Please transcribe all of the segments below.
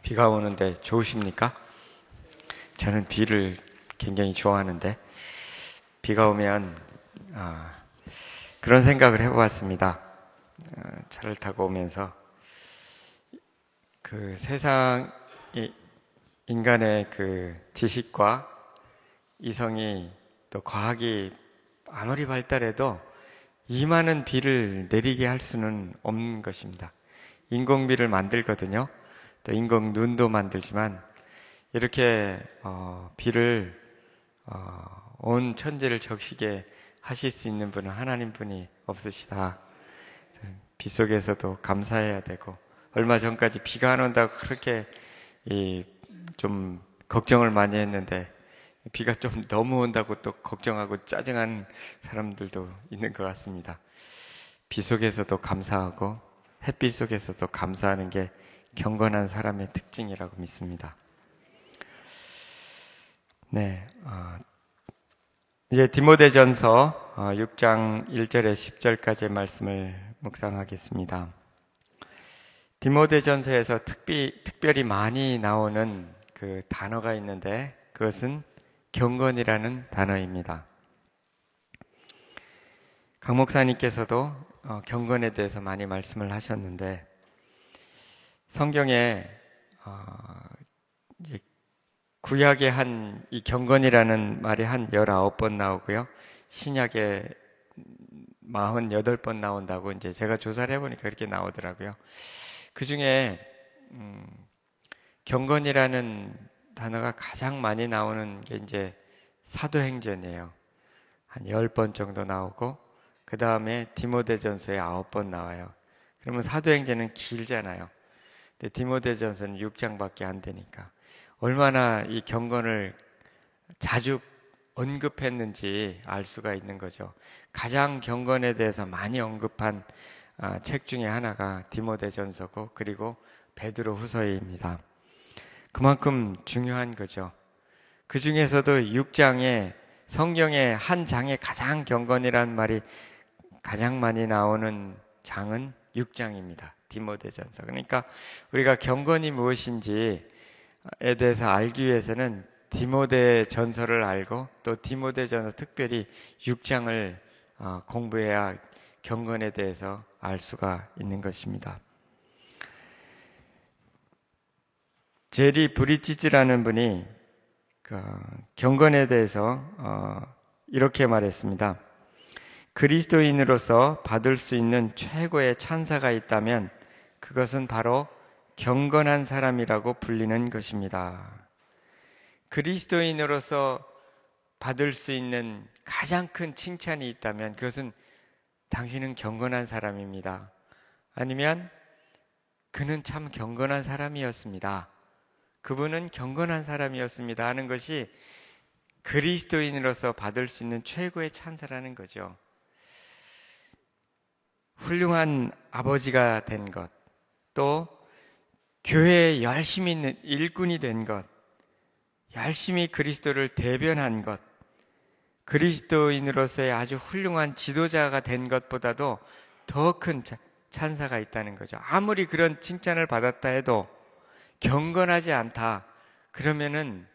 비가 오는데 좋으십니까? 저는 비를 굉장히 좋아하는데, 비가 오면 그런 생각을 해보았습니다. 차를 타고 오면서 그 세상 인간의 그 지식과 이성이 또 과학이 아무리 발달해도 이 많은 비를 내리게 할 수는 없는 것입니다. 인공비를 만들거든요. 또 인공 눈도 만들지만 이렇게 비를 온 천지를 적시게 하실 수 있는 분은 하나님뿐이 없으시다. 비 속에서도 감사해야 되고, 얼마 전까지 비가 안 온다고 그렇게 좀 걱정을 많이 했는데 비가 좀 너무 온다고 또 걱정하고 짜증하는 사람들도 있는 것 같습니다. 비 속에서도 감사하고 햇빛 속에서도 감사하는 게 경건한 사람의 특징이라고 믿습니다. 네, 이제 디모데전서 6장 1절에 10절까지의 말씀을 묵상하겠습니다. 디모데전서에서 특별히 많이 나오는 그 단어가 있는데 그것은 경건이라는 단어입니다. 강 목사님께서도 경건에 대해서 많이 말씀을 하셨는데 성경에 이제 구약에 이 경건이라는 말이 한 19번 나오고요. 신약에 48번 나온다고 이제 제가 조사를 해보니까 그렇게 나오더라고요. 그 중에 경건이라는 단어가 가장 많이 나오는 게 이제 사도행전이에요. 한 10번 정도 나오고 그 다음에 디모데전서에 9번 나와요. 그러면 사도행전은 길잖아요. 근데 디모데전서는 6장밖에 안 되니까 얼마나 이 경건을 자주 언급했는지 알 수가 있는 거죠. 가장 경건에 대해서 많이 언급한 책 중에 하나가 디모데전서고 그리고 베드로후서입니다. 그만큼 중요한 거죠. 그 중에서도 6장에 성경의 한 장에 가장 경건이라는 말이 가장 많이 나오는 장은 6장입니다. 디모데전서. 그러니까 우리가 경건이 무엇인지에 대해서 알기 위해서는 디모데전서를 알고 또 디모데전서 특별히 6장을 공부해야 경건에 대해서 알 수가 있는 것입니다. 제리 브리지즈라는 분이 경건에 대해서 이렇게 말했습니다. 그리스도인으로서 받을 수 있는 최고의 찬사가 있다면 그것은 바로 경건한 사람이라고 불리는 것입니다. 그리스도인으로서 받을 수 있는 가장 큰 칭찬이 있다면 그것은 당신은 경건한 사람입니다. 아니면 그는 참 경건한 사람이었습니다. 그분은 경건한 사람이었습니다 하는 것이 그리스도인으로서 받을 수 있는 최고의 찬사라는 거죠. 훌륭한 아버지가 된 것, 또 교회에 열심히 있는 일꾼이 된 것, 열심히 그리스도를 대변한 것, 그리스도인으로서의 아주 훌륭한 지도자가 된 것보다도 더 큰 찬사가 있다는 거죠. 아무리 그런 칭찬을 받았다 해도 경건하지 않다. 그러면은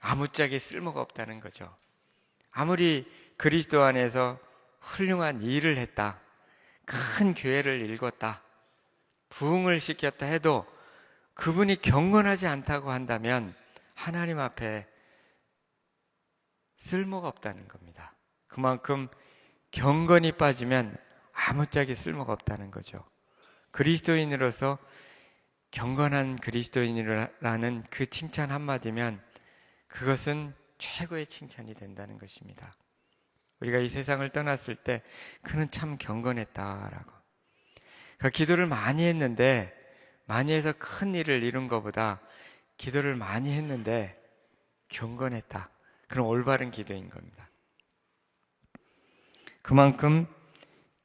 아무짝에 쓸모가 없다는 거죠. 아무리 그리스도 안에서 훌륭한 일을 했다. 큰 교회를 일궜다. 부흥을 시켰다 해도 그분이 경건하지 않다고 한다면 하나님 앞에 쓸모가 없다는 겁니다. 그만큼 경건이 빠지면 아무짝에 쓸모가 없다는 거죠. 그리스도인으로서 경건한 그리스도인이라는 그 칭찬 한마디면 그것은 최고의 칭찬이 된다는 것입니다. 우리가 이 세상을 떠났을 때 그는 참 경건했다라고. 그러니까 기도를 많이 했는데 많이 해서 큰 일을 이룬 것보다 기도를 많이 했는데 경건했다. 그럼 올바른 기도인 겁니다. 그만큼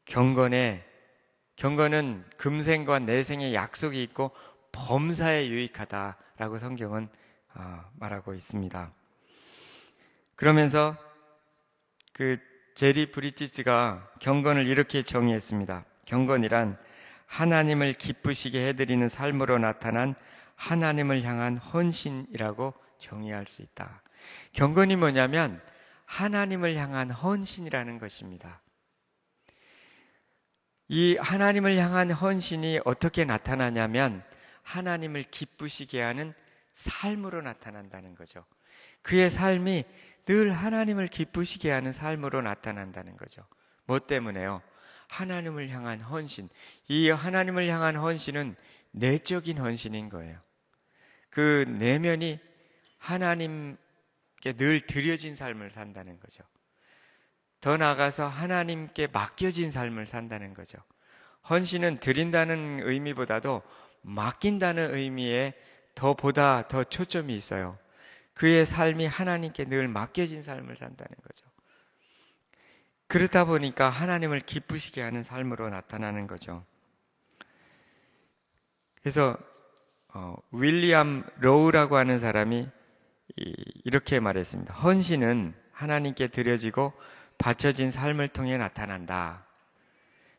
경건은 금생과 내생의 약속이 있고 범사에 유익하다라고 성경은 말하고 있습니다. 그러면서 그 제리 브리티지가 경건을 이렇게 정의했습니다. 경건이란 하나님을 기쁘시게 해드리는 삶으로 나타난 하나님을 향한 헌신이라고 정의할 수 있다. 경건이 뭐냐면 하나님을 향한 헌신이라는 것입니다. 이 하나님을 향한 헌신이 어떻게 나타나냐면 하나님을 기쁘시게 하는 삶으로 나타난다는 거죠. 그의 삶이 늘 하나님을 기쁘시게 하는 삶으로 나타난다는 거죠. 뭐 때문에요? 하나님을 향한 헌신. 이 하나님을 향한 헌신은 내적인 헌신인 거예요. 그 내면이 하나님께 늘 드려진 삶을 산다는 거죠. 더 나아가서 하나님께 맡겨진 삶을 산다는 거죠. 헌신은 드린다는 의미보다도 맡긴다는 의미에 보다 더 초점이 있어요. 그의 삶이 하나님께 늘 맡겨진 삶을 산다는 거죠. 그렇다 보니까 하나님을 기쁘시게 하는 삶으로 나타나는 거죠. 그래서 윌리엄 로우라고 하는 사람이 이렇게 말했습니다. 헌신은 하나님께 드려지고 바쳐진 삶을 통해 나타난다.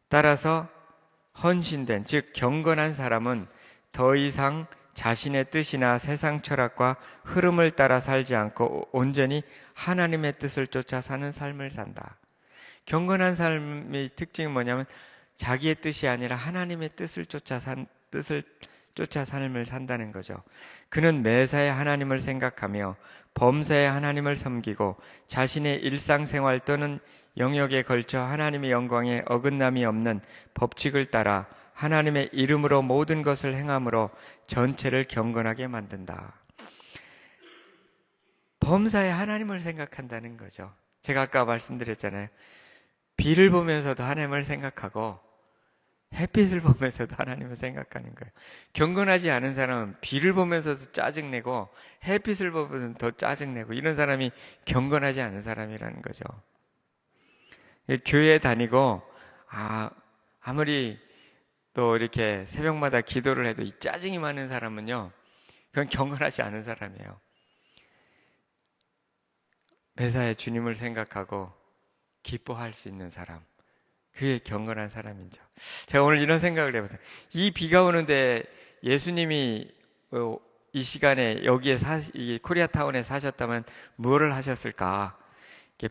따라서 헌신된, 즉 경건한 사람은 더 이상 자신의 뜻이나 세상 철학과 흐름을 따라 살지 않고 온전히 하나님의 뜻을 쫓아 사는 삶을 산다. 경건한 삶의 특징이 뭐냐면 자기의 뜻이 아니라 하나님의 뜻을 쫓아 삶을 산다는 거죠. 그는 매사에 하나님을 생각하며 범사에 하나님을 섬기고 자신의 일상생활 또는 영역에 걸쳐 하나님의 영광에 어긋남이 없는 법칙을 따라 하나님의 이름으로 모든 것을 행함으로 전체를 경건하게 만든다. 범사에 하나님을 생각한다는 거죠. 제가 아까 말씀드렸잖아요. 비를 보면서도 하나님을 생각하고 햇빛을 보면서도 하나님을 생각하는 거예요. 경건하지 않은 사람은 비를 보면서도 짜증내고 햇빛을 보면서 더 짜증내고 이런 사람이 경건하지 않은 사람이라는 거죠. 교회에 다니고 아무리 또 이렇게 새벽마다 기도를 해도 이 짜증이 많은 사람은요, 그건 경건하지 않은 사람이에요. 매사에 주님을 생각하고 기뻐할 수 있는 사람, 그게 경건한 사람이죠. 제가 오늘 이런 생각을 해봤어요. 이 비가 오는데 예수님이 이 시간에 여기에 이 코리아타운에 사셨다면 무엇을 하셨을까?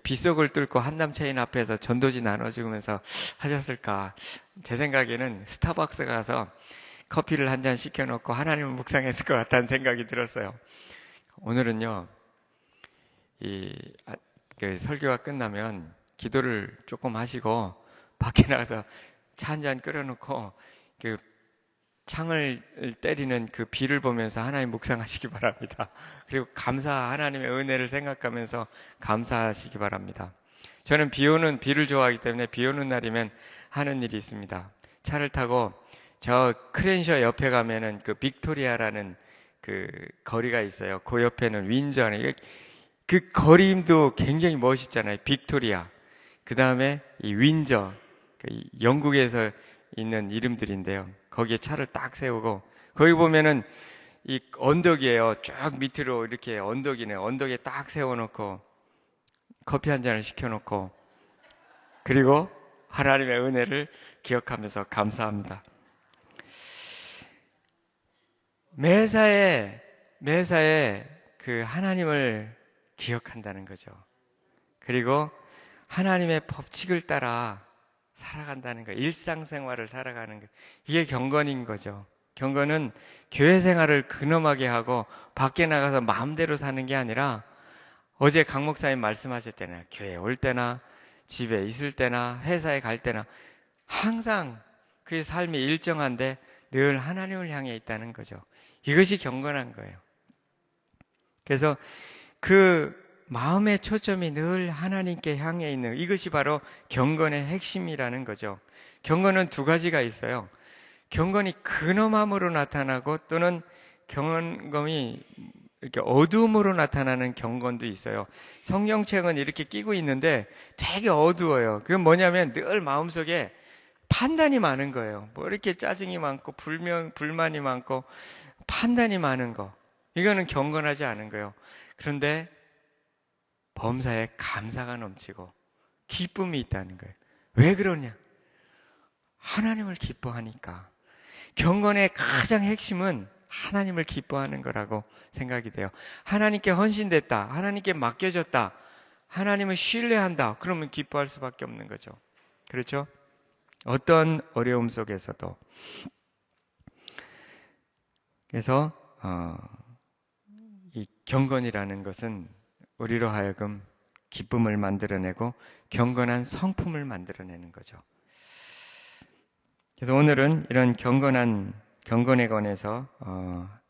빗속을 뚫고 한남체인 앞에서 전도지 나눠주면서 하셨을까? 제 생각에는 스타벅스 가서 커피를 한 잔 시켜놓고 하나님을 묵상했을 것 같다는 생각이 들었어요. 오늘은요, 그 설교가 끝나면 기도를 조금 하시고 밖에 나가서 차 한 잔 끓여놓고 그 창을 때리는 그 비를 보면서 하나님 묵상하시기 바랍니다. 그리고 하나님의 은혜를 생각하면서 감사하시기 바랍니다. 저는 비를 좋아하기 때문에 비 오는 날이면 하는 일이 있습니다. 차를 타고 저 크렌셔 옆에 가면은 그 빅토리아라는 그 거리가 있어요. 그 옆에는 윈저, 그 거리도 굉장히 멋있잖아요. 빅토리아. 그 다음에 이 윈저, 영국에서 있는 이름들인데요. 거기에 차를 딱 세우고 거기 보면은 이 언덕이에요. 쭉 밑으로 이렇게 언덕이네. 언덕에 딱 세워놓고 커피 한 잔을 시켜놓고 그리고 하나님의 은혜를 기억하면서 감사합니다. 매사에 그 하나님을 기억한다는 거죠. 그리고 하나님의 법칙을 따라 살아간다는 거예요. 일상생활을 살아가는 거. 이게 경건인 거죠. 경건은 교회 생활을 근엄하게 하고 밖에 나가서 마음대로 사는 게 아니라 어제 강 목사님 말씀하셨잖아요. 교회 올 때나 집에 있을 때나 회사에 갈 때나 항상 그의 삶이 일정한데 늘 하나님을 향해 있다는 거죠. 이것이 경건한 거예요. 그래서 그 마음의 초점이 늘 하나님께 향해 있는 이것이 바로 경건의 핵심이라는 거죠. 경건은 두 가지가 있어요. 경건이 근엄함으로 나타나고 또는 경건이 이렇게 어두움으로 나타나는 경건도 있어요. 성경책은 이렇게 끼고 있는데 되게 어두워요. 그건 뭐냐면 늘 마음속에 판단이 많은 거예요. 뭐 이렇게 짜증이 많고 불만이 많고 판단이 많은 거. 이거는 경건하지 않은 거예요. 그런데 범사에 감사가 넘치고 기쁨이 있다는 거예요. 왜 그러냐? 하나님을 기뻐하니까. 경건의 가장 핵심은 하나님을 기뻐하는 거라고 생각이 돼요. 하나님께 헌신됐다. 하나님께 맡겨졌다. 하나님을 신뢰한다. 그러면 기뻐할 수밖에 없는 거죠. 그렇죠? 어떤 어려움 속에서도. 그래서 이 경건이라는 것은 우리로 하여금 기쁨을 만들어내고 경건한 성품을 만들어내는 거죠. 그래서 오늘은 이런 경건에 관해서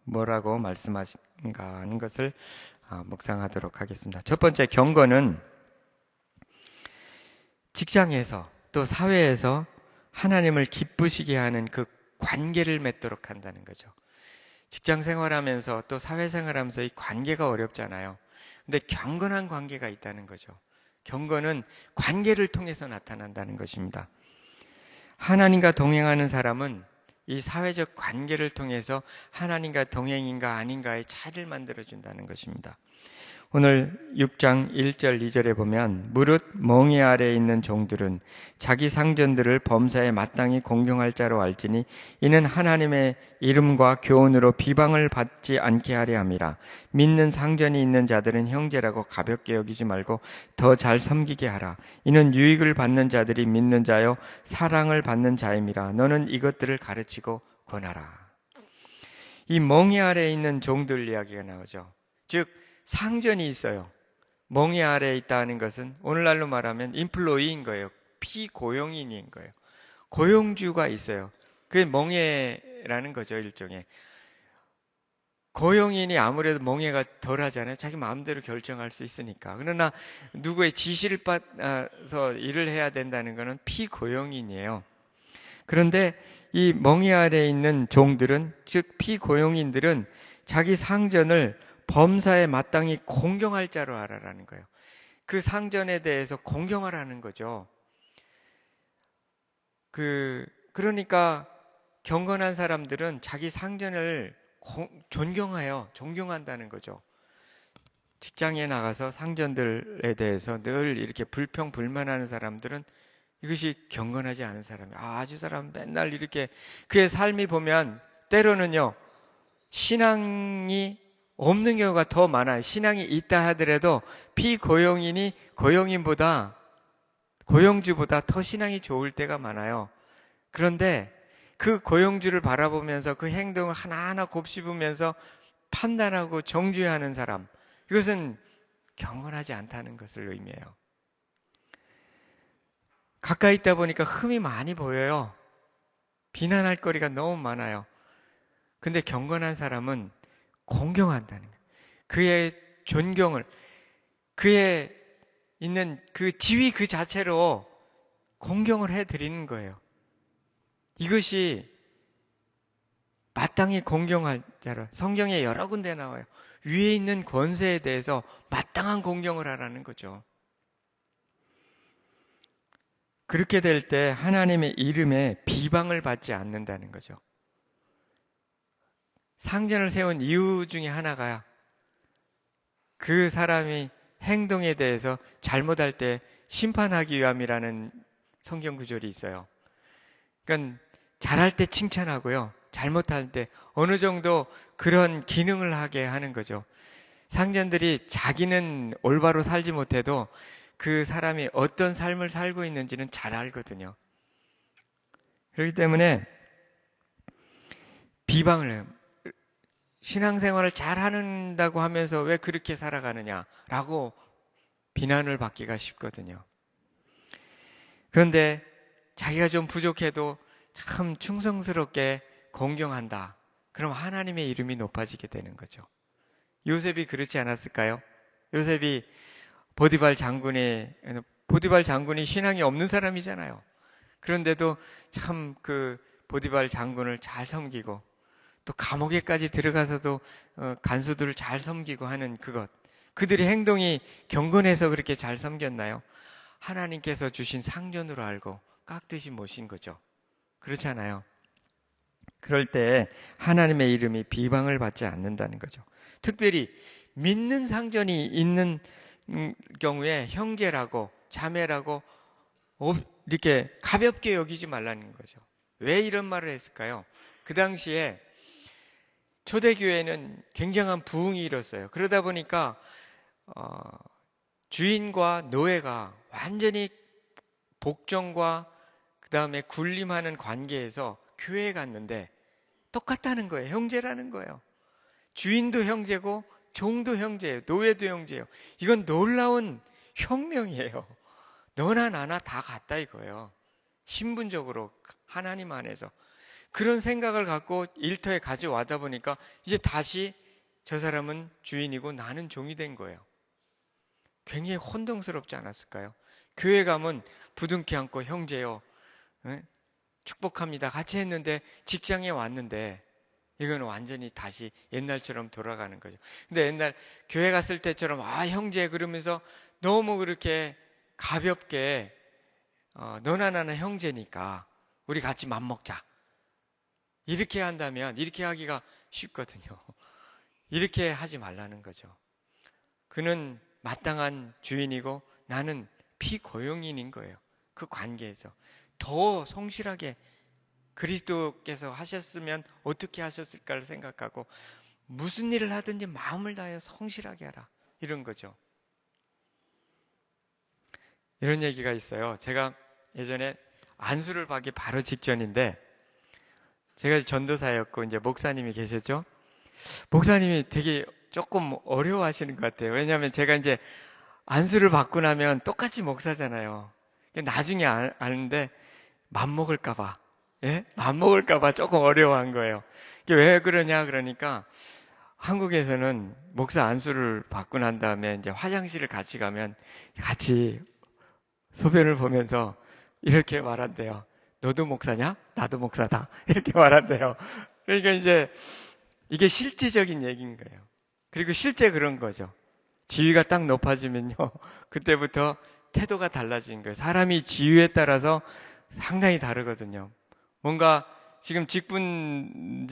뭐라고 말씀하신가 하는 것을 묵상하도록 하겠습니다. 첫 번째, 경건은 직장에서 또 사회에서 하나님을 기쁘시게 하는 그 관계를 맺도록 한다는 거죠. 직장 생활하면서 또 사회 생활하면서 이 관계가 어렵잖아요. 근데 경건한 관계가 있다는 거죠. 경건은 관계를 통해서 나타난다는 것입니다. 하나님과 동행하는 사람은 이 사회적 관계를 통해서 하나님과 동행인가 아닌가의 차이를 만들어준다는 것입니다. 오늘 6장 1절 2절에 보면 무릇 멍에 아래에 있는 종들은 자기 상전들을 범사에 마땅히 공경할 자로 알지니 이는 하나님의 이름과 교훈으로 비방을 받지 않게 하려 함이라. 믿는 상전이 있는 자들은 형제라고 가볍게 여기지 말고 더 잘 섬기게 하라. 이는 유익을 받는 자들이 믿는 자요 사랑을 받는 자임이라. 너는 이것들을 가르치고 권하라. 이 멍에 아래에 있는 종들 이야기가 나오죠. 즉 상전이 있어요. 멍에 아래에 있다는 것은 오늘날로 말하면 인플로이인 거예요. 피고용인인 거예요. 고용주가 있어요. 그게 멍에라는 거죠, 일종의. 고용인이 아무래도 멍에가 덜 하잖아요. 자기 마음대로 결정할 수 있으니까. 그러나 누구의 지시를 받아서 일을 해야 된다는 것은 피고용인이에요. 그런데 이 멍에 아래에 있는 종들은, 즉 피고용인들은 자기 상전을 범사에 마땅히 공경할 자로 알아라는 거예요. 그 상전에 대해서 공경하라는 거죠. 그러니까 경건한 사람들은 자기 상전을 존경한다는 거죠. 직장에 나가서 상전들에 대해서 늘 이렇게 불평불만하는 사람들은 이것이 경건하지 않은 사람이에요. 아주 사람 맨날 이렇게 그의 삶이 보면 때로는요 신앙이 없는 경우가 더 많아요. 신앙이 있다 하더라도 피고용인이 고용주보다 더 신앙이 좋을 때가 많아요. 그런데 그 고용주를 바라보면서 그 행동을 하나하나 곱씹으면서 판단하고 정죄하는 사람, 이것은 경건하지 않다는 것을 의미해요. 가까이 있다 보니까 흠이 많이 보여요. 비난할 거리가 너무 많아요. 근데 경건한 사람은 공경한다는 거예요. 그의 존경을, 그의 있는 그 지위 그 자체로 공경을 해드리는 거예요. 이것이 마땅히 공경할 자로, 성경에 여러 군데 나와요. 위에 있는 권세에 대해서 마땅한 공경을 하라는 거죠. 그렇게 될 때 하나님의 이름에 비방을 받지 않는다는 거죠. 상전을 세운 이유 중에 하나가 그 사람이 행동에 대해서 잘못할 때 심판하기 위함이라는 성경 구절이 있어요. 그러니까 잘할 때 칭찬하고요. 잘못할 때 어느 정도 그런 기능을 하게 하는 거죠. 상전들이 자기는 올바로 살지 못해도 그 사람이 어떤 삶을 살고 있는지는 잘 알거든요. 그렇기 때문에 비방을 해요. 신앙생활을 잘 한다고 하면서 왜 그렇게 살아가느냐라고 비난을 받기가 쉽거든요. 그런데 자기가 좀 부족해도 참 충성스럽게 공경한다. 그럼 하나님의 이름이 높아지게 되는 거죠. 요셉이 그렇지 않았을까요? 요셉이 보디발 장군이 신앙이 없는 사람이잖아요. 그런데도 참 그 보디발 장군을 잘 섬기고 또 감옥에까지 들어가서도 간수들을 잘 섬기고 하는 그것. 그들의 행동이 경건해서 그렇게 잘 섬겼나요? 하나님께서 주신 상전으로 알고 깍듯이 모신 거죠. 그렇잖아요. 그럴 때 하나님의 이름이 비방을 받지 않는다는 거죠. 특별히 믿는 상전이 있는 경우에 형제라고 자매라고 이렇게 가볍게 여기지 말라는 거죠. 왜 이런 말을 했을까요? 그 당시에 초대교회는 굉장한 부흥이 일었어요. 그러다 보니까 주인과 노예가 완전히 복종과 그 다음에 군림하는 관계에서 교회에 갔는데 똑같다는 거예요. 형제라는 거예요. 주인도 형제고 종도 형제예요. 노예도 형제예요. 이건 놀라운 혁명이에요. 너나 나나 다 같다 이거예요. 신분적으로 하나님 안에서. 그런 생각을 갖고 일터에 가져와다 보니까 이제 다시 저 사람은 주인이고 나는 종이 된 거예요. 굉장히 혼동스럽지 않았을까요? 교회 가면 부둥켜 안고 형제요. 축복합니다. 같이 했는데 직장에 왔는데 이건 완전히 다시 옛날처럼 돌아가는 거죠. 근데 옛날 교회 갔을 때처럼 형제 그러면서 너무 그렇게 가볍게 너나 나는 형제니까 우리 같이 맘먹자. 이렇게 한다면 이렇게 하기가 쉽거든요. 이렇게 하지 말라는 거죠. 그는 마땅한 주인이고 나는 피고용인인 거예요. 그 관계에서 더 성실하게 그리스도께서 하셨으면 어떻게 하셨을까를 생각하고 무슨 일을 하든지 마음을 다하여 성실하게 하라. 이런 거죠. 이런 얘기가 있어요. 제가 예전에 안수를 받기 바로 직전인데 제가 전도사였고 이제 목사님이 계셨죠. 목사님이 되게 조금 어려워하시는 것 같아요. 왜냐하면 제가 이제 안수를 받고 나면 똑같이 목사잖아요. 나중에 아는데 맘먹을까봐, 예? 맘먹을까봐 조금 어려워한 거예요. 이게 왜 그러냐 그러니까 한국에서는 목사 안수를 받고 난 다음에 이제 화장실을 같이 가면 같이 소변을 보면서 이렇게 말한대요. 너도 목사냐? 나도 목사다. 이렇게 말한대요. 그러니까 이제 이게 실질적인 얘기인 거예요. 그리고 실제 그런 거죠. 지위가 딱 높아지면요. 그때부터 태도가 달라지는 거예요. 사람이 지위에 따라서 상당히 다르거든요. 뭔가 지금 직분이라는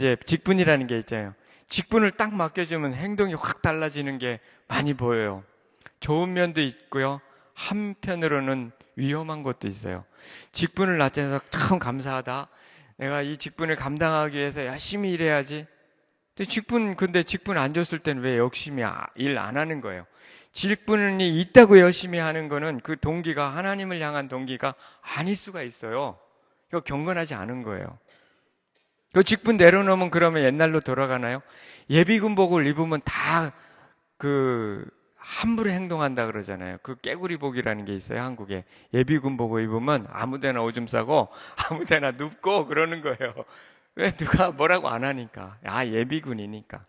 게 있잖아요. 직분을 딱 맡겨주면 행동이 확 달라지는 게 많이 보여요. 좋은 면도 있고요. 한편으로는 위험한 것도 있어요. 직분을 맡아서 참 감사하다. 내가 이 직분을 감당하기 위해서 열심히 일해야지. 근데 직분 안 줬을 땐 왜 열심히 일 안 하는 거예요? 직분이 있다고 열심히 하는 거는 그 동기가 하나님을 향한 동기가 아닐 수가 있어요. 이거 경건하지 않은 거예요. 그 직분 내려놓으면 그러면 옛날로 돌아가나요? 예비군복을 입으면 다 함부로 행동한다 그러잖아요. 그 깨구리복이라는 게 있어요, 한국에. 예비군복을 입으면 아무데나 오줌 싸고 아무데나 눕고 그러는 거예요. 왜 누가 뭐라고 안 하니까. 예비군이니까.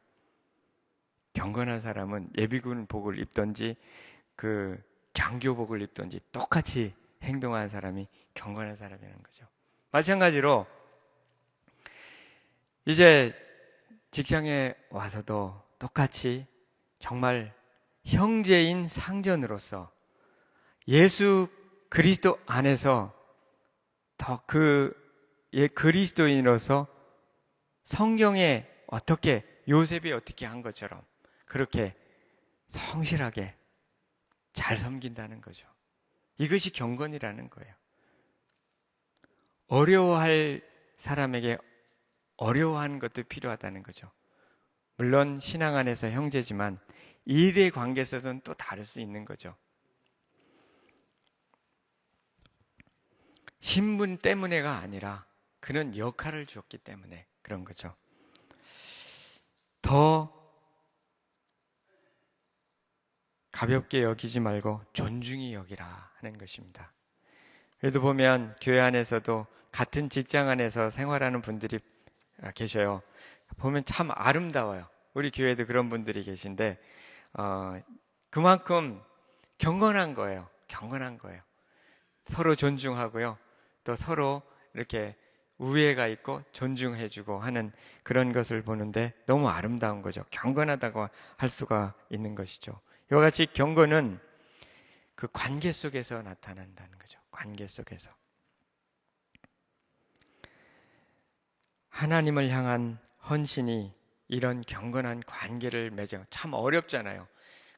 경건한 사람은 예비군복을 입든지 장교복을 입든지 똑같이 행동하는 사람이 경건한 사람이라는 거죠. 마찬가지로 이제 직장에 와서도 똑같이 정말 형제인 상전으로서 예수 그리스도 안에서 더 그리스도인으로서 성경에 요셉이 어떻게 한 것처럼 그렇게 성실하게 잘 섬긴다는 거죠. 이것이 경건이라는 거예요. 어려워할 사람에게 어려워하는 것도 필요하다는 거죠. 물론 신앙 안에서 형제지만 일의 관계에서는 또 다를 수 있는 거죠. 신분 때문에가 아니라 그는 역할을 주었기 때문에 그런 거죠. 더 가볍게 여기지 말고 존중히 여기라 하는 것입니다. 그래도 보면 교회 안에서도 같은 직장 안에서 생활하는 분들이 계셔요. 보면 참 아름다워요. 우리 교회도 그런 분들이 계신데 그만큼 경건한 거예요. 경건한 거예요. 서로 존중하고요. 또 서로 이렇게 우애가 있고 존중해주고 하는 그런 것을 보는데 너무 아름다운 거죠. 경건하다고 할 수가 있는 것이죠. 이와 같이 경건은 그 관계 속에서 나타난다는 거죠. 관계 속에서. 하나님을 향한 헌신이 이런 경건한 관계를 맺어 참 어렵잖아요.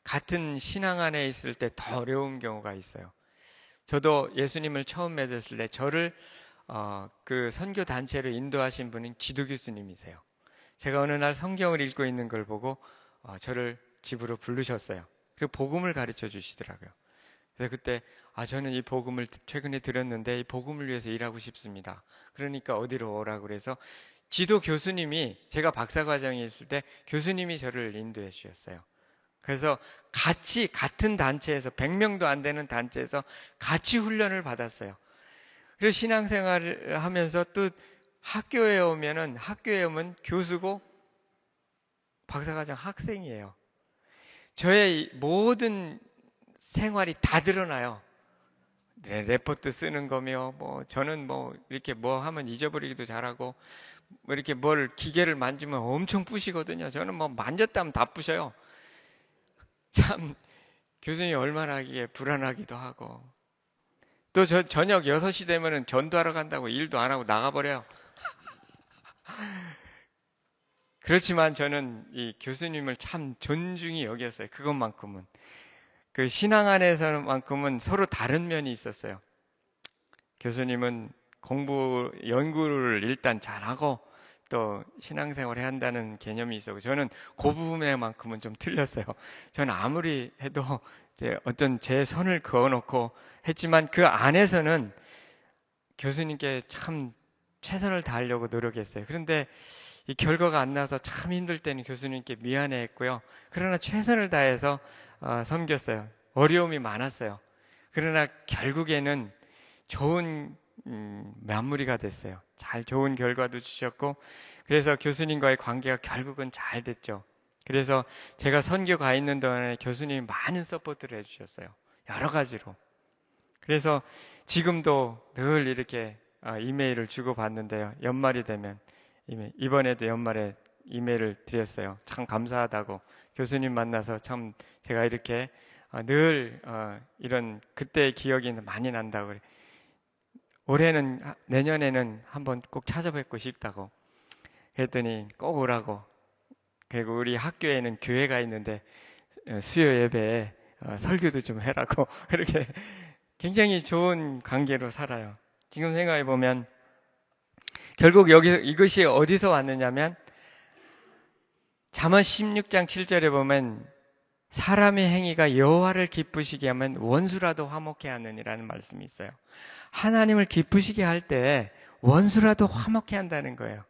같은 신앙 안에 있을 때 더 어려운 경우가 있어요. 저도 예수님을 처음 믿었을 때 저를 그 선교 단체를 인도하신 분은 지도 교수님이세요. 제가 어느 날 성경을 읽고 있는 걸 보고 저를 집으로 부르셨어요. 그리고 복음을 가르쳐 주시더라고요. 그래서 그때 저는 이 복음을 최근에 들었는데 이 복음을 위해서 일하고 싶습니다. 그러니까 어디로 오라고 그래서 지도 교수님이, 제가 박사과정에 있을 때 교수님이 저를 인도해 주셨어요. 그래서 같은 단체에서 100명도 안 되는 단체에서 같이 훈련을 받았어요. 그래서 신앙생활을 하면서 또 학교에 오면 교수고 박사과정 학생이에요. 저의 모든 생활이 다 드러나요. 레포트 쓰는 거며, 저는 이렇게 하면 잊어버리기도 잘하고, 이렇게 기계를 만지면 엄청 부시거든요. 저는 만졌다면 다 부셔요. 참, 교수님 얼마나 하기에 불안하기도 하고. 또 저녁 6시 되면은 전도하러 간다고 일도 안 하고 나가버려요. 그렇지만 저는 이 교수님을 참 존중히 여겼어요. 그것만큼은. 그 신앙 안에서만큼은 서로 다른 면이 있었어요. 교수님은 연구를 일단 잘하고 또 신앙생활 해야 한다는 개념이 있었고, 저는 그 부분에만큼은 좀 틀렸어요. 저는 아무리 해도 이제 어떤 제 선을 그어놓고 했지만 그 안에서는 교수님께 참 최선을 다하려고 노력했어요. 그런데 이 결과가 안 나서 참 힘들 때는 교수님께 미안해했고요. 그러나 최선을 다해서 섬겼어요. 어려움이 많았어요. 그러나 결국에는 좋은 마무리가 됐어요. 좋은 결과도 주셨고, 그래서 교수님과의 관계가 결국은 잘 됐죠. 그래서 제가 선교 가 있는 동안에 교수님이 많은 서포트를 해주셨어요. 여러 가지로. 그래서 지금도 늘 이렇게 이메일을 주고받는데요. 연말이 되면 이번에도 연말에 이메일을 드렸어요. 참 감사하다고. 교수님 만나서 참 제가 이렇게 늘 이런 그때의 기억이 많이 난다고. 내년에는 한번 꼭 찾아뵙고 싶다고 했더니 꼭 오라고. 그리고 우리 학교에는 교회가 있는데 수요 예배에 설교도 좀 해라고. 그렇게 굉장히 좋은 관계로 살아요. 지금 생각해 보면 결국 이것이 어디서 왔느냐면 잠언 16장 7절에 보면 사람의 행위가 여호와를 기쁘시게 하면 원수라도 화목해 하느니라는 말씀이 있어요. 하나님을 기쁘시게 할 때 원수라도 화목해 한다는 거예요.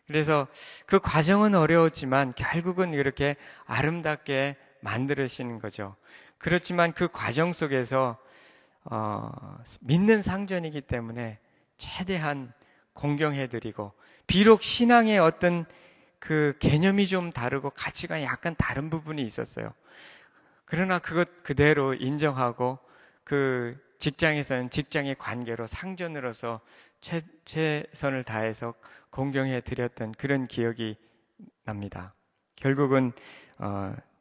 그래서 그 과정은 어려웠지만 결국은 이렇게 아름답게 만들으시는 거죠. 그렇지만 그 과정 속에서 믿는 상전이기 때문에 최대한 공경해드리고, 비록 신앙의 어떤 그 개념이 좀 다르고 가치가 약간 다른 부분이 있었어요. 그러나 그것 그대로 인정하고 그 직장에서는 직장의 관계로 상전으로서 최선을 다해서 공경해 드렸던 그런 기억이 납니다. 결국은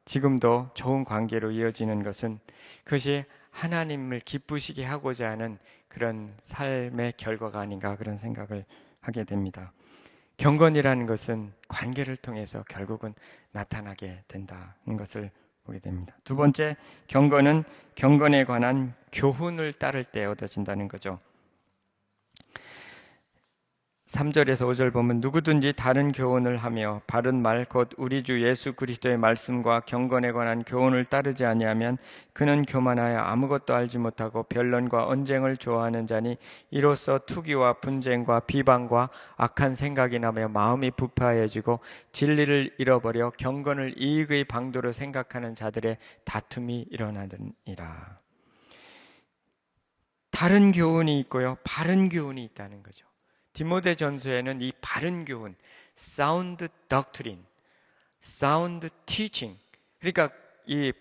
지금도 좋은 관계로 이어지는 것은 그것이 하나님을 기쁘시게 하고자 하는 그런 삶의 결과가 아닌가, 그런 생각을 하게 됩니다. 경건이라는 것은 관계를 통해서 결국은 나타나게 된다는 것을 보게 됩니다. 두 번째, 경건은 경건에 관한 교훈을 따를 때 얻어진다는 거죠. 3절에서 5절 보면 누구든지 다른 교훈을 하며 바른 말 곧 우리 주 예수 그리스도의 말씀과 경건에 관한 교훈을 따르지 아니하면 그는 교만하여 아무것도 알지 못하고 변론과 언쟁을 좋아하는 자니 이로써 투기와 분쟁과 비방과 악한 생각이 나며 마음이 부패해지고 진리를 잃어버려 경건을 이익의 방도로 생각하는 자들의 다툼이 일어나느니라. 다른 교훈이 있고요, 바른 교훈이 있다는 거죠. 디모데 전서에는 이 바른 교훈, sound doctrine, sound teaching, 그러니까 이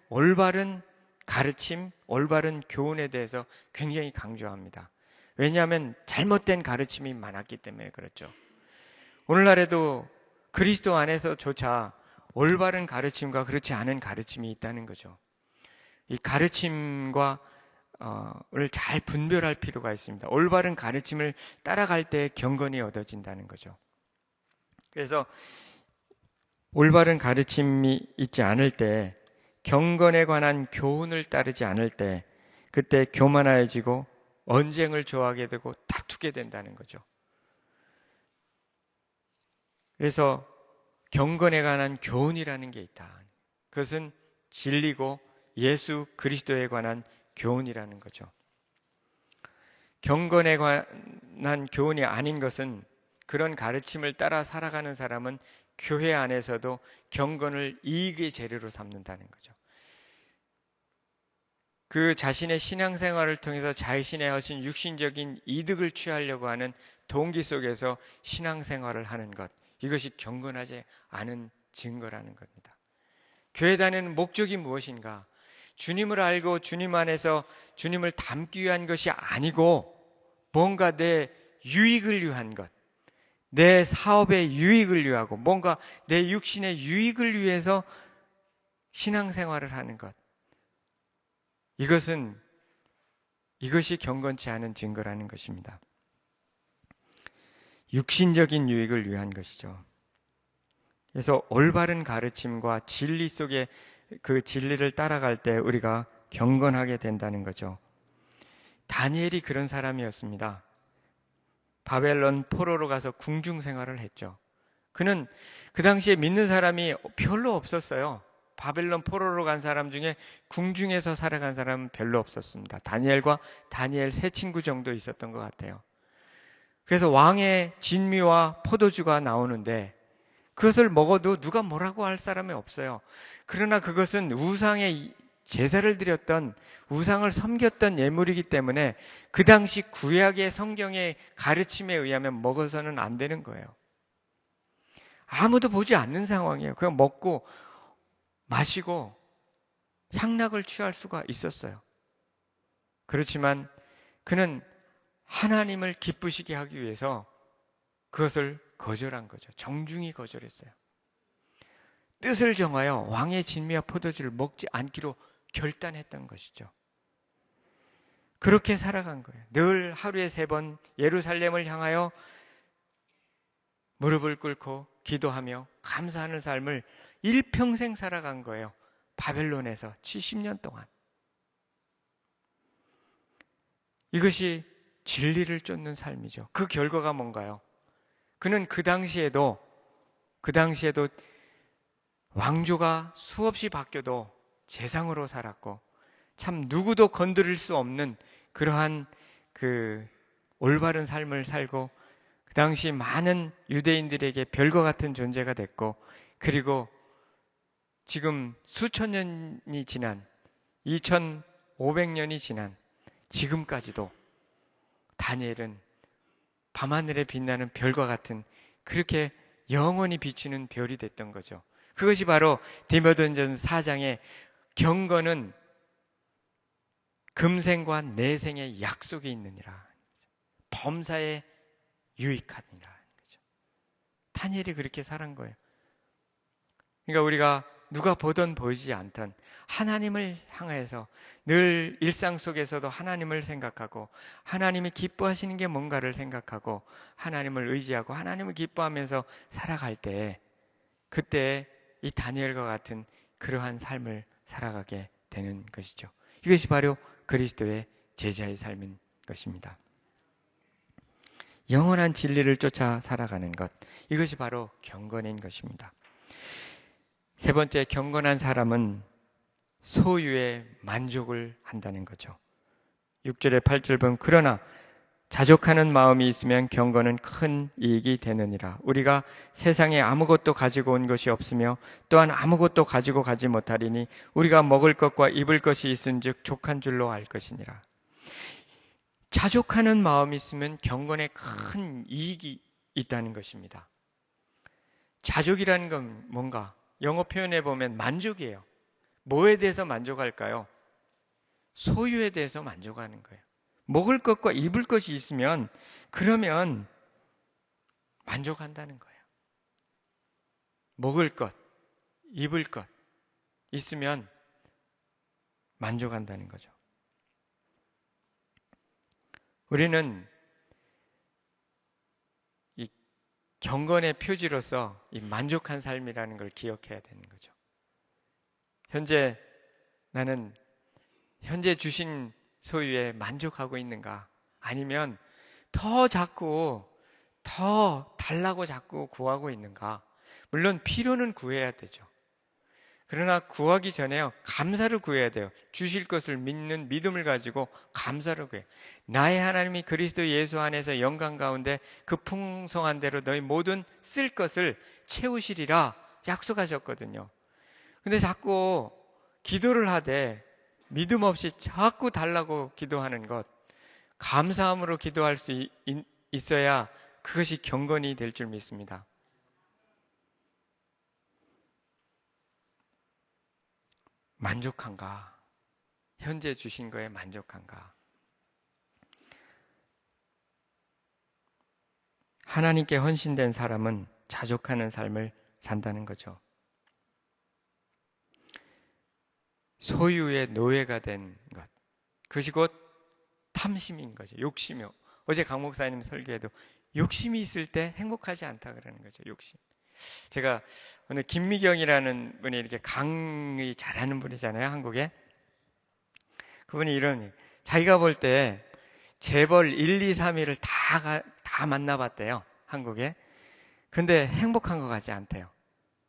올바른 가르침, 올바른 교훈에 대해서 굉장히 강조합니다. 왜냐하면 잘못된 가르침이 많았기 때문에 그렇죠. 오늘날에도 그리스도 안에서조차 올바른 가르침과 그렇지 않은 가르침이 있다는 거죠. 이 가르침과 를 잘 분별할 필요가 있습니다. 올바른 가르침을 따라갈 때 경건이 얻어진다는 거죠. 그래서 올바른 가르침이 있지 않을 때, 경건에 관한 교훈을 따르지 않을 때, 그때 교만해지고 언쟁을 좋아하게 되고 다투게 된다는 거죠. 그래서 경건에 관한 교훈이라는 게 있다. 그것은 진리고 예수 그리스도에 관한 교훈이라는 거죠. 경건에 관한 교훈이 아닌 것은 그런 가르침을 따라 살아가는 사람은 교회 안에서도 경건을 이익의 재료로 삼는다는 거죠. 그 자신의 신앙생활을 통해서 자신의 하신 육신적인 이득을 취하려고 하는 동기 속에서 신앙생활을 하는 것, 이것이 경건하지 않은 증거라는 겁니다. 교회 다니는 목적이 무엇인가? 주님을 알고 주님 안에서 주님을 닮기 위한 것이 아니고 뭔가 내 유익을 위한 것, 내 사업의 유익을 위하고 뭔가 내 육신의 유익을 위해서 신앙생활을 하는 것. 이것이 경건치 않은 증거라는 것입니다. 육신적인 유익을 위한 것이죠. 그래서 올바른 가르침과 진리 속에 그 진리를 따라갈 때 우리가 경건하게 된다는 거죠. 다니엘이 그런 사람이었습니다. 바벨론 포로로 가서 궁중 생활을 했죠. 그는 그 당시에 믿는 사람이 별로 없었어요. 바벨론 포로로 간 사람 중에 궁중에서 살아간 사람은 별로 없었습니다. 다니엘과 다니엘 세 친구 정도 있었던 것 같아요. 그래서 왕의 진미와 포도주가 나오는데 그것을 먹어도 누가 뭐라고 할 사람이 없어요. 그러나 그것은 우상의 제사를 드렸던, 우상을 섬겼던 예물이기 때문에 그 당시 구약의 성경의 가르침에 의하면 먹어서는 안 되는 거예요. 아무도 보지 않는 상황이에요. 그냥 먹고 마시고 향락을 취할 수가 있었어요. 그렇지만 그는 하나님을 기쁘시게 하기 위해서 그것을 거절한 거죠. 정중히 거절했어요. 뜻을 정하여 왕의 진미와 포도주를 먹지 않기로 결단했던 것이죠. 그렇게 살아간 거예요. 늘 하루에 3번 예루살렘을 향하여 무릎을 꿇고 기도하며 감사하는 삶을 일평생 살아간 거예요. 바벨론에서 70년 동안. 이것이 진리를 쫓는 삶이죠. 그 결과가 뭔가요? 그는 그 당시에도 왕조가 수없이 바뀌어도 재상으로 살았고 참 누구도 건드릴 수 없는 그러한 그 올바른 삶을 살고 그 당시 많은 유대인들에게 별과 같은 존재가 됐고 그리고 지금 수천 년이 지난 2500년이 지난 지금까지도 다니엘은 밤하늘에 빛나는 별과 같은 그렇게 영원히 비추는 별이 됐던 거죠. 그것이 바로 디모데전서 4장의 경건은 금생과 내생의 약속이 있느니라. 범사에 유익하니라. 다니엘이 그렇게 살은 거예요. 그러니까 우리가 누가 보던 보이지 않던 하나님을 향해서 늘 일상 속에서도 하나님을 생각하고 하나님이 기뻐하시는 게 뭔가를 생각하고 하나님을 의지하고 하나님을 기뻐하면서 살아갈 때 그때 이 다니엘과 같은 그러한 삶을 살아가게 되는 것이죠. 이것이 바로 그리스도의 제자의 삶인 것입니다. 영원한 진리를 쫓아 살아가는 것, 이것이 바로 경건인 것입니다. 세 번째, 경건한 사람은 소유에 만족을 한다는 거죠. 6절에 8절 보면 그러나 자족하는 마음이 있으면 경건은 큰 이익이 되느니라. 우리가 세상에 아무것도 가지고 온 것이 없으며 또한 아무것도 가지고 가지 못하리니 우리가 먹을 것과 입을 것이 있은즉 족한 줄로 알 것이니라. 자족하는 마음이 있으면 경건에 큰 이익이 있다는 것입니다. 자족이라는 건 뭔가? 영어 표현해 보면 만족이에요. 뭐에 대해서 만족할까요? 소유에 대해서 만족하는 거예요. 먹을 것과 입을 것이 있으면 그러면 만족한다는 거예요. 먹을 것, 입을 것 있으면 만족한다는 거죠. 우리는 이 경건의 표지로서 이 만족한 삶이라는 걸 기억해야 되는 거죠. 현재 나는 현재 주신 소유에 만족하고 있는가? 아니면 더 자꾸 더 달라고 자꾸 구하고 있는가? 물론 필요는 구해야 되죠. 그러나 구하기 전에요, 감사를 구해야 돼요. 주실 것을 믿는 믿음을 가지고 감사를 구해요. 나의 하나님이 그리스도 예수 안에서 영광 가운데 그 풍성한 대로 너희 모든 쓸 것을 채우시리라 약속하셨거든요. 근데 자꾸 기도를 하되 믿음 없이 자꾸 달라고 기도하는 것, 감사함으로 기도할 수 있어야 그것이 경건이 될 줄 믿습니다. 만족한가? 현재 주신 거에 만족한가? 하나님께 헌신된 사람은 자족하는 삶을 산다는 거죠. 소유의 노예가 된 것. 그것이 곧 탐심인 거죠. 욕심이요. 어제 강 목사님 설교에도 욕심이 있을 때 행복하지 않다 그러는 거죠. 욕심. 제가 오늘 김미경이라는 분이 이렇게 강의 잘하는 분이잖아요. 한국에. 그분이 이런, 자기가 볼 때 재벌 1, 2, 3위를 다 만나봤대요. 한국에. 근데 행복한 것 같지 않대요.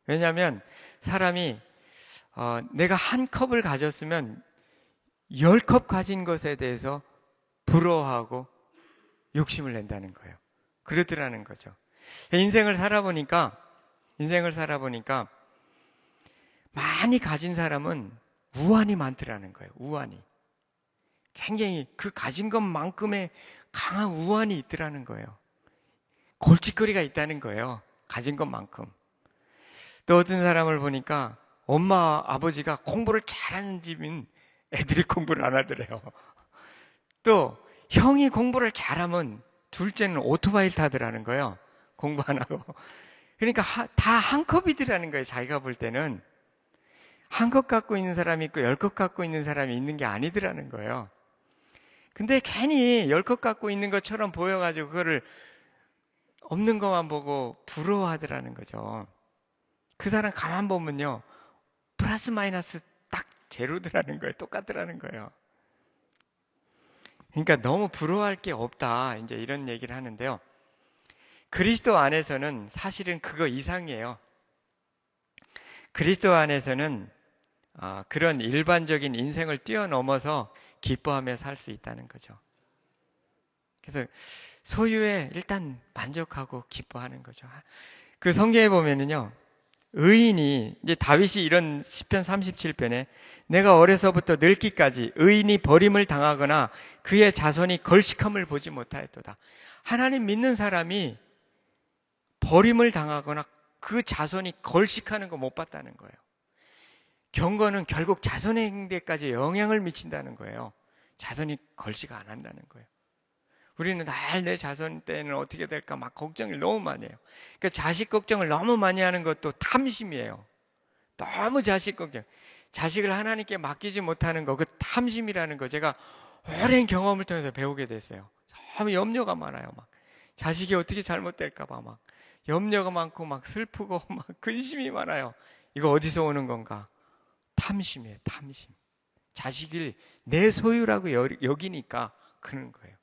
왜냐하면 사람이 내가 한 컵을 가졌으면 10컵 가진 것에 대해서 부러워하고 욕심을 낸다는 거예요. 그러더라는 거죠. 인생을 살아보니까 많이 가진 사람은 우환이 많더라는 거예요. 우환이. 굉장히 그 가진 것만큼의 강한 우환이 있더라는 거예요. 골칫거리가 있다는 거예요. 가진 것만큼. 또 어떤 사람을 보니까 엄마, 아버지가 공부를 잘하는 집인 애들이 공부를 안 하더래요. 또 형이 공부를 잘하면 둘째는 오토바이를 타더라는 거예요. 공부 안 하고. 그러니까 다 한 컵이더라는 거예요. 자기가 볼 때는. 한 컵 갖고 있는 사람이 있고 10컵 갖고 있는 사람이 있는 게 아니더라는 거예요. 근데 괜히 10컵 갖고 있는 것처럼 보여가지고 그거를 없는 것만 보고 부러워하더라는 거죠. 그 사람 가만 보면요. 플러스 마이너스 딱 제로더라는 거예요. 똑같더라는 거예요. 그러니까 너무 부러워할 게 없다. 이제 이런 얘기를 하는데요. 그리스도 안에서는 사실은 그거 이상이에요. 그리스도 안에서는 그런 일반적인 인생을 뛰어넘어서 기뻐하며 살 수 있다는 거죠. 그래서 소유에 일단 만족하고 기뻐하는 거죠. 그 성경에 보면은요. 의인이 이제 다윗이 이런 시편 37편에 내가 어려서부터 늙기까지 의인이 버림을 당하거나 그의 자손이 걸식함을 보지 못하였도다. 하나님 믿는 사람이 버림을 당하거나 그 자손이 걸식하는 거 못 봤다는 거예요. 경건은 결국 자손의 행대까지 영향을 미친다는 거예요. 자손이 걸식 안 한다는 거예요. 우리는 날 내 자손 때는 어떻게 될까 막 걱정을 너무 많이 해요. 그러니까 자식 걱정을 너무 많이 하는 것도 탐심이에요. 너무 자식 걱정. 자식을 하나님께 맡기지 못하는 거, 그 탐심이라는 거 제가 오랜 경험을 통해서 배우게 됐어요. 너무 염려가 많아요. 막 자식이 어떻게 잘못될까봐 막 염려가 많고 막 슬프고 막 근심이 많아요. 이거 어디서 오는 건가? 탐심이에요. 탐심. 자식을 내 소유라고 여기니까 그런 거예요.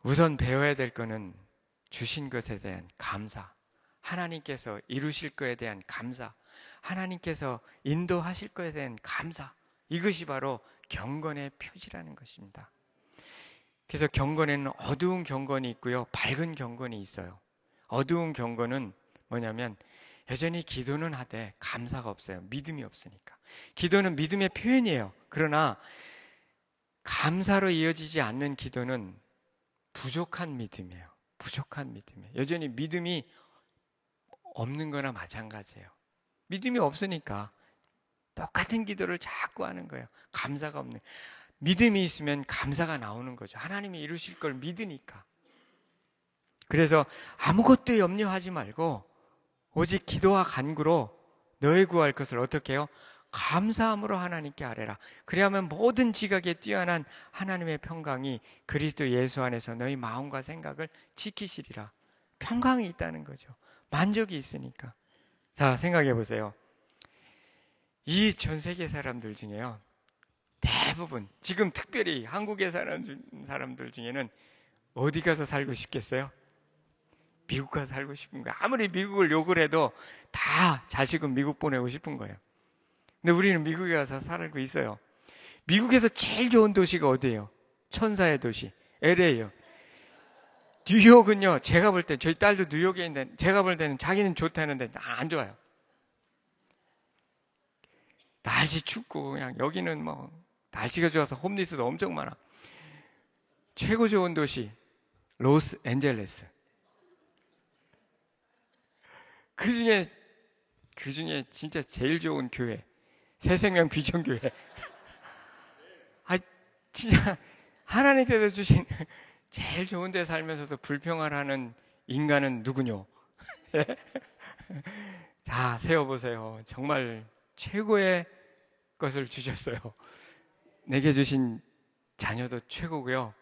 우선 배워야 될 거는 주신 것에 대한 감사, 하나님께서 이루실 것에 대한 감사, 하나님께서 인도하실 것에 대한 감사, 이것이 바로 경건의 표지라는 것입니다. 그래서 경건에는 어두운 경건이 있고요, 밝은 경건이 있어요. 어두운 경건은 뭐냐면 여전히 기도는 하되 감사가 없어요. 믿음이 없으니까. 기도는 믿음의 표현이에요. 그러나 감사로 이어지지 않는 기도는 부족한 믿음이에요. 부족한 믿음이에요. 여전히 믿음이 없는 거나 마찬가지예요. 믿음이 없으니까 똑같은 기도를 자꾸 하는 거예요. 감사가 없는. 믿음이 있으면 감사가 나오는 거죠. 하나님이 이루실 걸 믿으니까. 그래서 아무것도 염려하지 말고 오직 기도와 간구로 너의 구할 것을 어떻게 해요? 감사함으로 하나님께 아뢰라. 그리하면 모든 지각에 뛰어난 하나님의 평강이 그리스도 예수 안에서 너희 마음과 생각을 지키시리라. 평강이 있다는 거죠. 만족이 있으니까. 자, 생각해 보세요. 이 전 세계 사람들 중에요. 대부분 지금 특별히 한국에 사는 사람들 중에는 어디 가서 살고 싶겠어요? 미국 가서 살고 싶은 거예요. 아무리 미국을 욕을 해도 다 자식은 미국 보내고 싶은 거예요. 근데 우리는 미국에 가서 살고 있어요. 미국에서 제일 좋은 도시가 어디예요? 천사의 도시, LA예요. 뉴욕은요, 제가 볼 때, 저희 딸도 뉴욕에 있는데, 제가 볼 때는 자기는 좋다는데 안 좋아요. 날씨 춥고, 그냥 여기는 뭐, 날씨가 좋아서 홈리스도 엄청 많아. 최고 좋은 도시, 로스앤젤레스. 그 중에 진짜 제일 좋은 교회, 새생명 비전교회. 아, 진짜, 하나님께서 주신 제일 좋은 데 살면서도 불평하는 인간은 누구뇨? 자, 세워보세요. 정말 최고의 것을 주셨어요. 내게 주신 자녀도 최고고요.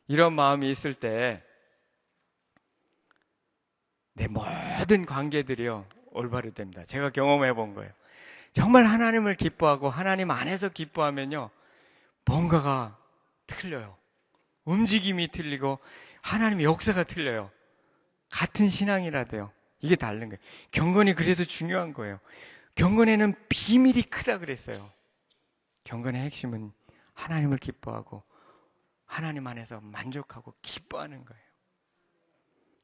이런 마음이 있을 때 내 모든 관계들이요 올바르 됩니다. 제가 경험해 본 거예요. 정말 하나님을 기뻐하고 하나님 안에서 기뻐하면요 뭔가가 틀려요. 움직임이 틀리고 하나님의 역사가 틀려요. 같은 신앙이라도요. 이게 다른 거예요. 경건이 그래서 중요한 거예요. 경건에는 비밀이 크다 그랬어요. 경건의 핵심은 하나님을 기뻐하고 하나님 안에서 만족하고 기뻐하는 거예요.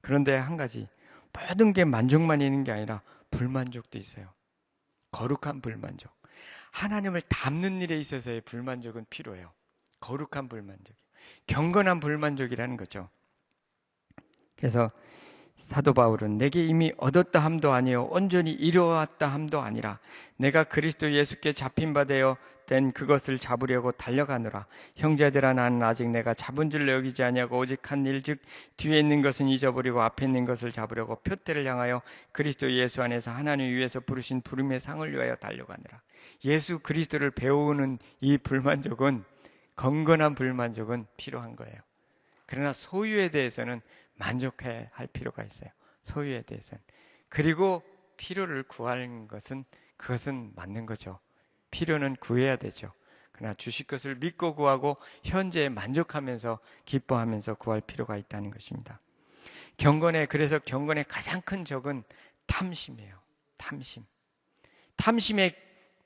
그런데 한 가지, 모든 게 만족만 있는 게 아니라 불만족도 있어요. 거룩한 불만족. 하나님을 닮는 일에 있어서의 불만족은 필요해요. 거룩한 불만족이요. 경건한 불만족이라는 거죠. 그래서 사도 바울은 내게 이미 얻었다 함도 아니요 온전히 이루어왔다 함도 아니라 내가 그리스도 예수께 잡힌 바 되어 된 그것을 잡으려고 달려가노라. 형제들아 나는 아직 내가 잡은 줄로 여기지 아니하고 오직 한 일 즉 뒤에 있는 것은 잊어버리고 앞에 있는 것을 잡으려고 표대를 향하여 그리스도 예수 안에서 하나님 위에서 부르신 부름의 상을 위하여 달려가노라. 예수 그리스도를 배우는 이 불만족은 건건한 불만족은 필요한 거예요. 그러나 소유에 대해서는 만족해야 할 필요가 있어요. 소유에 대해서는. 그리고 필요를 구하는 것은 그것은 맞는 거죠. 필요는 구해야 되죠. 그러나 주실 것을 믿고 구하고 현재에 만족하면서 기뻐하면서 구할 필요가 있다는 것입니다. 그래서 경건의 가장 큰 적은 탐심이에요. 탐심. 탐심의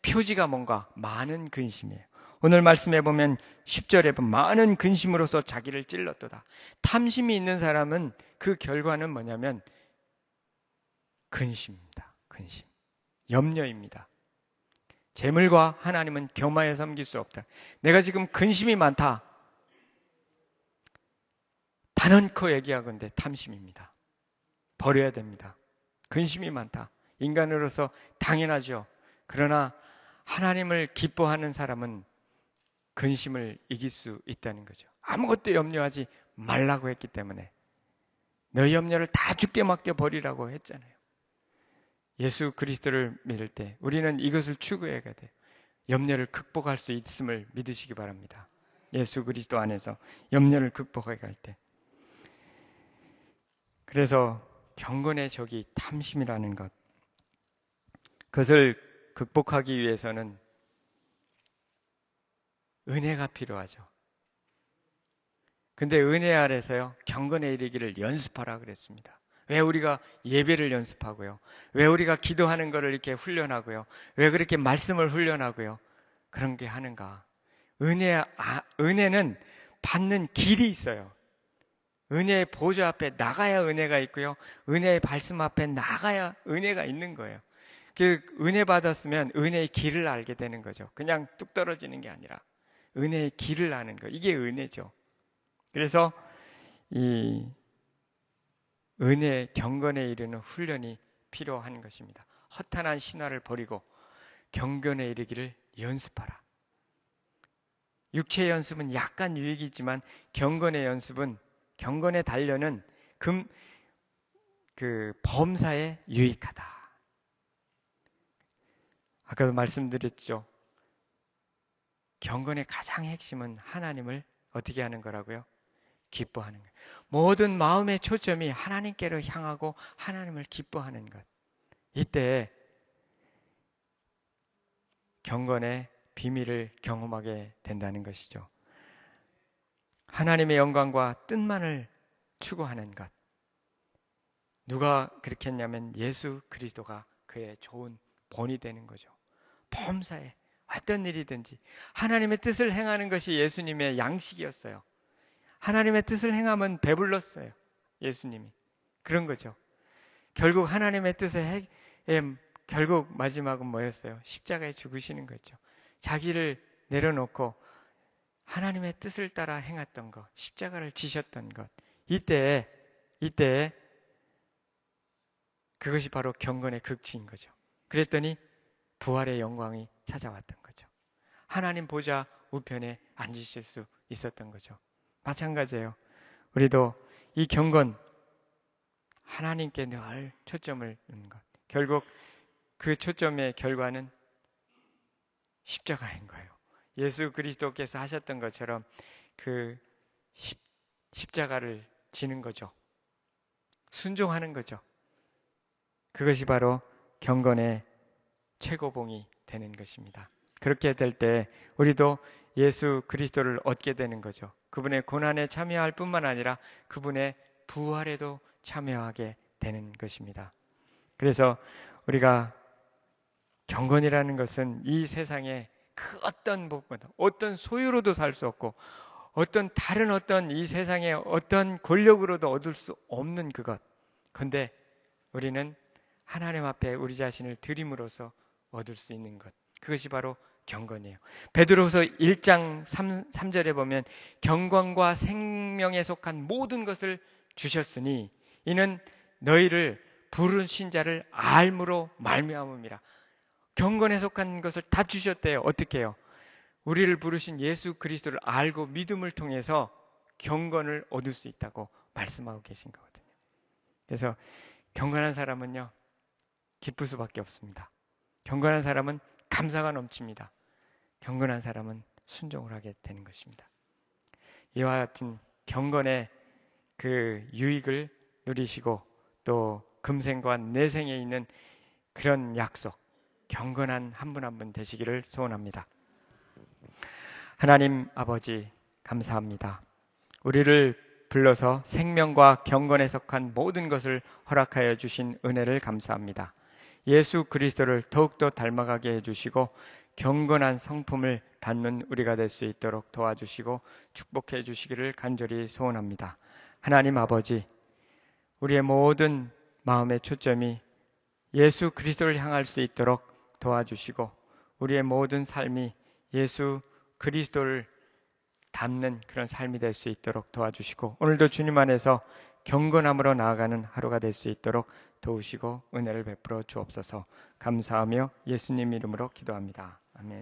표지가 뭔가? 많은 근심이에요. 오늘 말씀해 보면 10절에 보면 많은 근심으로서 자기를 찔렀도다. 탐심이 있는 사람은 그 결과는 뭐냐면 근심입니다. 근심. 염려입니다. 재물과 하나님은 겸하여 섬길 수 없다. 내가 지금 근심이 많다. 단언코 얘기하건대 탐심입니다. 버려야 됩니다. 근심이 많다. 인간으로서 당연하죠. 그러나 하나님을 기뻐하는 사람은 근심을 이길 수 있다는 거죠. 아무것도 염려하지 말라고 했기 때문에 너희 염려를 다 주께 맡겨 버리라고 했잖아요. 예수 그리스도를 믿을 때 우리는 이것을 추구해야 돼요. 염려를 극복할 수 있음을 믿으시기 바랍니다. 예수 그리스도 안에서 염려를 극복해 갈 때. 그래서 경건의 적이 탐심이라는 것. 그것을 극복하기 위해서는 은혜가 필요하죠. 근데 은혜 아래서요, 경건에 이르기를 연습하라 그랬습니다. 왜 우리가 예배를 연습하고요? 왜 우리가 기도하는 것을 이렇게 훈련하고요? 왜 그렇게 말씀을 훈련하고요? 그런 게 하는가? 은혜는 받는 길이 있어요. 은혜의 보좌 앞에 나가야 은혜가 있고요. 은혜의 말씀 앞에 나가야 은혜가 있는 거예요. 그 은혜 받았으면 은혜의 길을 알게 되는 거죠. 그냥 뚝 떨어지는 게 아니라 은혜의 길을 아는 거. 이게 은혜죠. 그래서 이 은혜, 경건에 이르는 훈련이 필요한 것입니다. 허탄한 신화를 버리고 경건에 이르기를 연습하라. 육체 연습은 약간 유익이 있지만 경건의 연습은, 경건의 단련은 그 범사에 유익하다. 아까도 말씀드렸죠. 경건의 가장 핵심은 하나님을 어떻게 하는 거라고요? 기뻐하는 것. 모든 마음의 초점이 하나님께로 향하고 하나님을 기뻐하는 것. 이때 경건의 비밀을 경험하게 된다는 것이죠. 하나님의 영광과 뜻만을 추구하는 것. 누가 그렇게 했냐면 예수 그리스도가 그의 좋은 본이 되는 거죠. 범사에 어떤 일이든지 하나님의 뜻을 행하는 것이 예수님의 양식이었어요. 하나님의 뜻을 행하면 배불렀어요. 예수님이. 그런 거죠. 결국 하나님의 뜻의 결국 마지막은 뭐였어요? 십자가에 죽으시는 거죠. 자기를 내려놓고 하나님의 뜻을 따라 행했던 것, 십자가를 지셨던 것. 이때에 그것이 바로 경건의 극치인 거죠. 그랬더니 부활의 영광이 찾아왔던 거죠. 하나님 보좌 우편에 앉으실 수 있었던 거죠. 마찬가지예요. 우리도 이 경건, 하나님께 늘 초점을 두는 것. 결국 그 초점의 결과는 십자가인 거예요. 예수 그리스도께서 하셨던 것처럼 그 십자가를 지는 거죠. 순종하는 거죠. 그것이 바로 경건의 최고봉이 되는 것입니다. 그렇게 될 때 우리도 예수 그리스도를 얻게 되는 거죠. 그분의 고난에 참여할 뿐만 아니라 그분의 부활에도 참여하게 되는 것입니다. 그래서 우리가 경건이라는 것은 이 세상에 그 어떤 무엇보다 어떤 소유로도 살 수 없고 다른 이 세상의 어떤 권력으로도 얻을 수 없는 그것. 그런데 우리는 하나님 앞에 우리 자신을 드림으로써 얻을 수 있는 것. 그것이 바로 경건이에요. 베드로후서 1장 3절에 보면 경건과 생명에 속한 모든 것을 주셨으니 이는 너희를 부르신 자를 알므로 말미암음이라. 경건에 속한 것을 다 주셨대요. 어떻게 해요? 우리를 부르신 예수 그리스도를 알고 믿음을 통해서 경건을 얻을 수 있다고 말씀하고 계신 거거든요. 그래서 경건한 사람은요, 기쁠 수밖에 없습니다. 경건한 사람은 감사가 넘칩니다. 경건한 사람은 순종을 하게 되는 것입니다. 이와 같은 경건의 그 유익을 누리시고 또 금생과 내생에 있는 그런 약속, 경건한 한 분 한 분 되시기를 소원합니다. 하나님 아버지 감사합니다. 우리를 불러서 생명과 경건에 속한 모든 것을 허락하여 주신 은혜를 감사합니다. 예수 그리스도를 더욱더 닮아가게 해주시고 경건한 성품을 갖는 우리가 될 수 있도록 도와주시고 축복해 주시기를 간절히 소원합니다. 하나님 아버지, 우리의 모든 마음의 초점이 예수 그리스도를 향할 수 있도록 도와주시고 우리의 모든 삶이 예수 그리스도를 닮는 그런 삶이 될 수 있도록 도와주시고 오늘도 주님 안에서 경건함으로 나아가는 하루가 될 수 있도록 도우시고 은혜를 베풀어 주옵소서. 감사하며 예수님 이름으로 기도합니다. 아멘.